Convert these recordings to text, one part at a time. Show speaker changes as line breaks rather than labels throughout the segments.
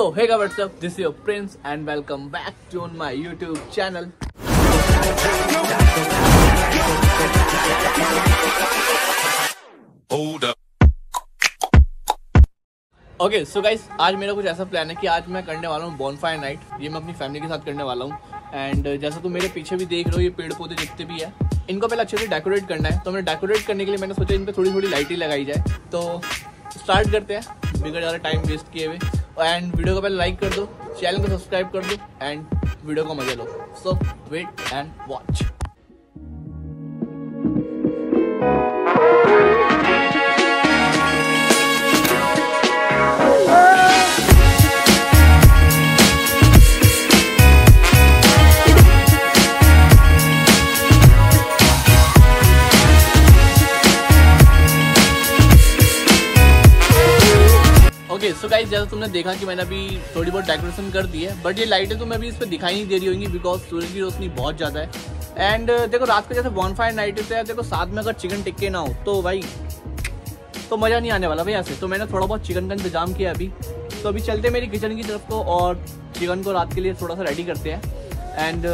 So hey guys, what's up? This is your Prince and welcome back to my YouTube channel. Hold up. Okay so guys, आज मेरा कुछ ऐसा plan है कि आज मैं करने वाला हूँ बॉनफायर नाइट। ये मैं अपनी फैमिली के साथ करने वाला हूँ। एंड जैसा तुम मेरे पीछे भी देख रहे हो, ये पेड़ पौधे जितने भी है इनको पहले अच्छे से डेकोरेट करना है। तो मैंने डेकोरेट करने के लिए मैंने सोचा इन पर थोड़ी थोड़ी लाइटें लगाई जाए। तो स्टार्ट करते हैं बिगड़ ज़्यादा टाइम वेस्ट किए हुए। एंड वीडियो को पहले लाइक कर दो, चैनल को सब्सक्राइब कर दो एंड वीडियो को मजा लो। So wait and watch. Okay so guys, जैसा तुमने देखा कि मैंने अभी थोड़ी बहुत डेकोरेशन कर दी है, बट ये लाइटें तुम्हें अभी इस पर दिखाई नहीं दे रही होंगी बिकॉज सूरज की रोशनी बहुत ज़्यादा है। एंड देखो रात को जैसे बॉनफायर नाइट होता है, देखो साथ में अगर चिकन टिक्के ना हो तो भाई तो मज़ा नहीं आने वाला भाई ऐसे। तो मैंने थोड़ा बहुत चिकन का इंतजाम किया अभी। तो अभी चलते हैं मेरी किचन की तरफ को और चिकन को रात के लिए थोड़ा सा रेडी करते हैं। एंड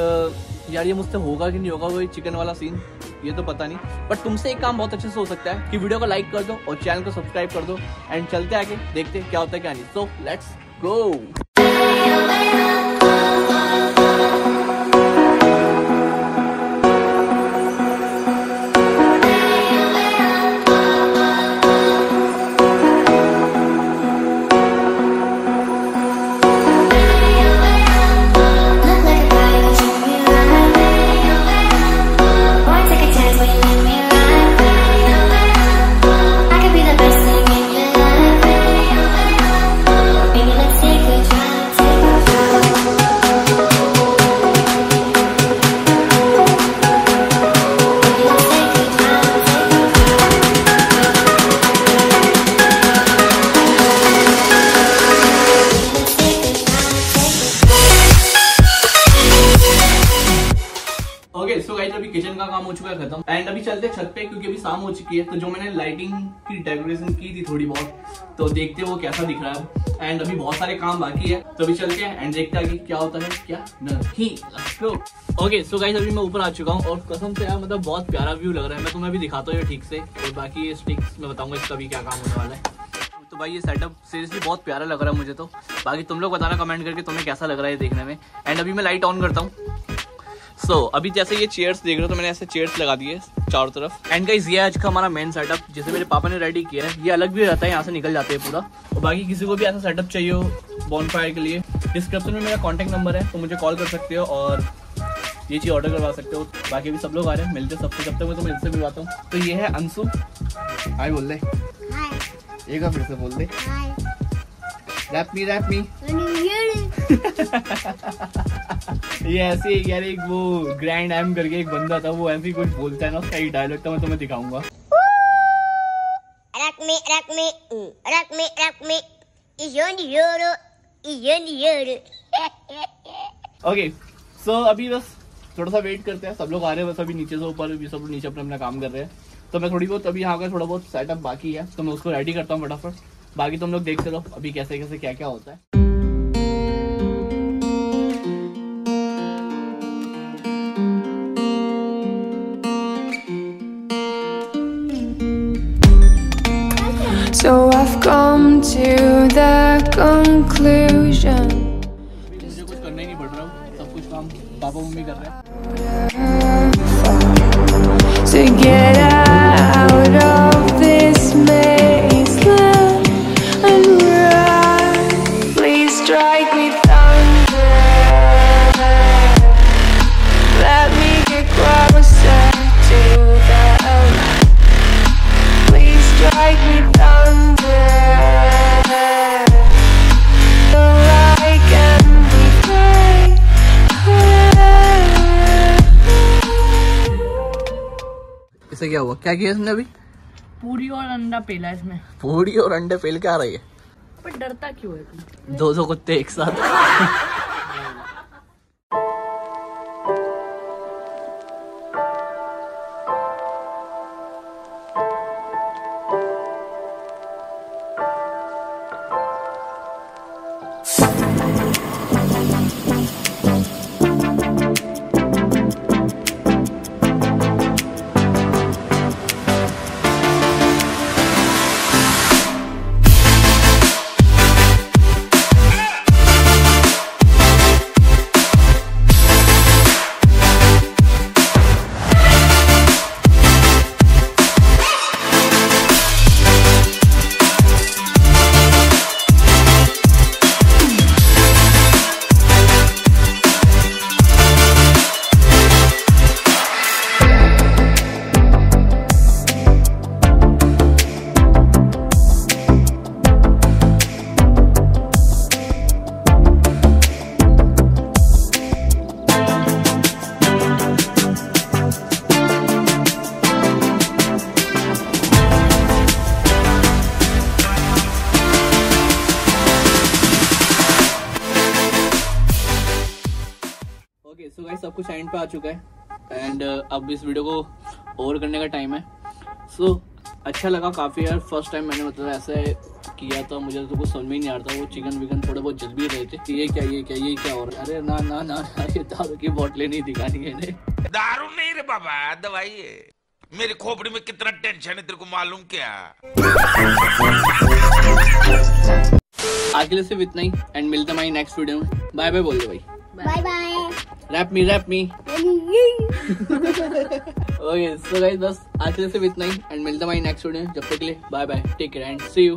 यार ये मुझसे होगा कि नहीं होगा वही चिकन वाला सीन, ये तो पता नहीं। बट तुमसे एक काम बहुत अच्छे से हो सकता है कि वीडियो को लाइक कर दो और चैनल को सब्सक्राइब कर दो। एंड चलते आगे देखते हैं क्या होता है क्या नहीं। So let's go. So guys, अभी किचन का काम हो चुका है खत्म। एंड अभी चलते हैं छत पे क्योंकि अभी शाम हो चुकी है। तो जो मैंने लाइटिंग की डेकोरेशन की थी थोड़ी बहुत, तो देखते हैं वो कैसा दिख रहा है। एंड अभी बहुत सारे काम बाकी है, तो अभी चलते हैं एंड देखते हैं कि क्या होता है क्या नहीं। Let's go. Okay so guys, अभी मैं ऊपर आ चुका हूँ और कसम से यार मतलब बहुत प्यारा व्यू लग रहा है। मैं तुम्हें अभी दिखाता हूँ ये ठीक से, और बाकी ये स्टिक्स मैं बताऊंगा इसका भी क्या काम होने वाला है। तो भाई ये सेटअप सीरियसली बहुत प्यारा लग रहा है मुझे तो। बाकी तुम लोग बताना कमेंट करके तुम्हें कैसा लग रहा है देखने में। एंड अभी मैं लाइट ऑन करता हूँ। सो अभी जैसे ये चेयर्स देख रहे हो, तो मैंने ऐसे चेयर्स लगा दिए चारों तरफ। एंड गाइस, ये आज का हमारा मेन सेटअप जिसे मेरे पापा ने रेडी किया है। ये अलग भी रहता है, यहाँ से निकल जाते हैं पूरा। और बाकी किसी को भी ऐसा सेटअप चाहिए हो बॉनफायर के लिए, डिस्क्रिप्शन में मेरा कॉन्टैक्ट नंबर है, तो मुझे कॉल कर सकते हो और ये चीज़ ऑर्डर करवा सकते हो। बाकी भी सब लोग आ रहे हैं, मिलते सबसे। जब तक मैं तुम्हें इनसे मिलवाता हूँ। तो ये है अंशु। हाय बोल दे। एक बार फिर से बोल दे। रैप मी रैप मी। ये ऐसे ही यार, एक वो ग्रैंड एम करके एक बंदा था, वो ऐसे ही कुछ बोलता है ना, उसका एक डायलॉग था, मैं तुम्हें दिखाऊंगा। ओके सो अभी बस थोड़ा सा वेट करते हैं, सब लोग आ रहे हैं बस अभी नीचे से ऊपर। भी सब लोग नीचे अपना काम कर रहे हैं। तो मैं थोड़ी बहुत अभी यहाँ का थोड़ा बहुत सेटअप बाकी है, तो मैं उसको रेडी करता हूँ फटाफट। बाकी तुम लोग देखते रहो अभी कैसे कैसे क्या क्या होता है।
So I've come to the conclusion.
मुझे कुछ करना ही नहीं पड़ रहा, सब कुछ काम पापा मम्मी कर रहे हैं।
To get out of this maze and run, please strike me thunder. Let me get closer to the light. Please strike me thunder. So I can be free.
इसे क्या हुआ, क्या किया इसने अभी?
पूरी और अंडा पेला इसमें।
पूरी और अंडे फेल के आ रही है।
पर डरता क्यों है तुम?
200 कुत्ते एक साथ। ओके सो गाइस सब कुछ एंड पे आ चुका है एंड अब इस वीडियो को ओवर करने का टाइम है। सो अच्छा लगा काफ़ी यार, फर्स्ट टाइम मैंने मतलब ऐसे किया था, मुझे तो कुछ समझ में ही नहीं आ रहा था। वो चिकन विकन थोड़े बहुत जल भी रहे थे कि ये क्या और अरे ना ना ना ये दारू की बोतलें नहीं दिखानी है इन्हें।
दारू नहीं रे बाबा, दवाई है। मेरी खोपड़ी में कितना टेंशन है तेरे को मालूम क्या?
आज के लिए सिर्फ इतना ही एंड मिलते हैं हमारी नेक्स्ट वीडियो में। बाय बाय बोल दो भाई।
Bye bye.
Wrap me okay so guys बस आज के लिए सिर्फ इतना ही एंड मिलते हैं हमारी नेक्स्ट वीडियो में। जब तक के लिए bye bye, take care and see you.